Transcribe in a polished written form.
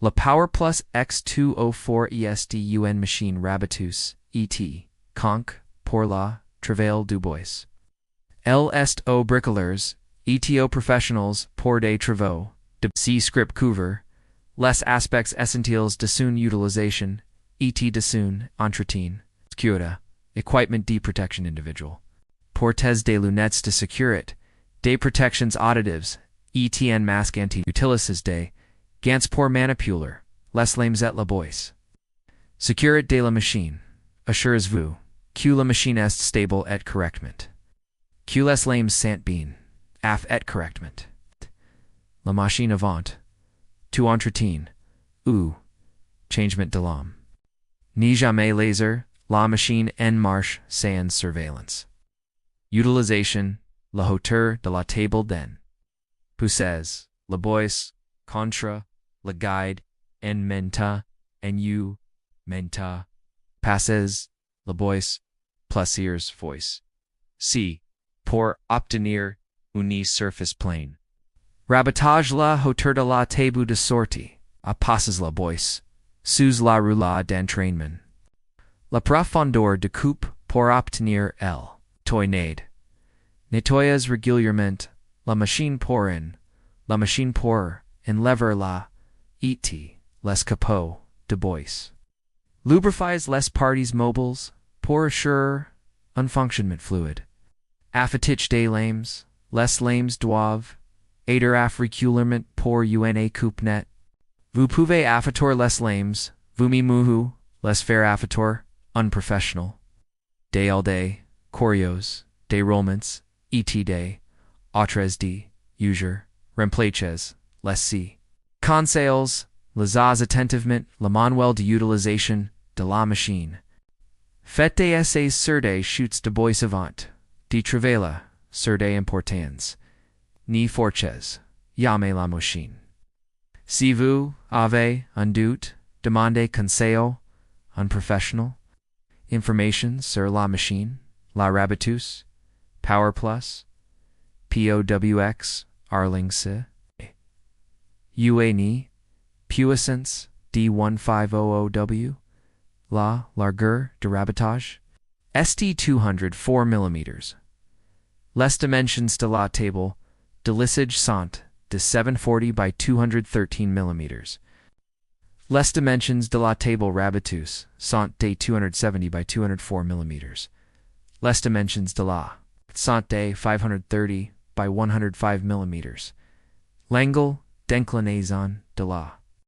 La Powerplus X204 ESDUN machine Raboteuse, et. Conque, pour la, travail du bois. L'est aux bricoleurs, et aux professionnels pour des travaux, de C script couvre, les aspects essentiels de son utilisation, et de son entretien, Sécurité, équipement de protection individuelle. Portes des lunettes de sécurité, des protections auditives, et un masque anti-utilisation des gants pour manipuler, les lames et la bois. Sécurité de la machine, assurez-vous, que la machine est stable et correctement. Que les lames sont bien, af et correctement. La machine avant, tout entretien, ou changement de l'âme. Ni jamais laser, la machine en marche sans surveillance. Utilisation, la hauteur de la table den. Poussez, la bois, contre, la guide, en menta, en you, menta. Passes, la bois, plaisirs voice. C. Pour obtenir une surface plane. Rabotage la hauteur de la table de sortie, à passes la bois, sous la rouleau d'entraînement. La profondeur de coupe pour obtenir L. Toinade. Nettoyage régulièrement, la machine pour enlever la, et les capots, de bois. Lubrifies les parties mobiles, pour assurer un fonctionnement fluide. Affûtage des lames, les lames doivent aider à régulièrement pour une coupe net. Vous pouvez affûter les lames, vous-même les faire affûter, unprofessionnel. Des aldes, corios, des roulements, et des, autres de, user, remplaces, les c. Conseils, les attentivement le manuel de utilisation de la machine. Faites des essais sur des chutes de bois avant, de travailler sur des importants. Ni forces, llamez la machine. Si vous avez un doute, demandez conseil, un professionnel. Information sur la machine, la Raboteuse, Powerplus, POWX, Arlingse, UANI, puissance D1500W, la largeur de Rabotage, ST 204 mm. Les dimensions de la table, de lissage sont de 740 by 213 mm. Les dimensions de la table Raboteuse sont de 270 by 204 mm. Les dimensions de la sont de 530 by 105 mm. L'angle d'inclinaison de la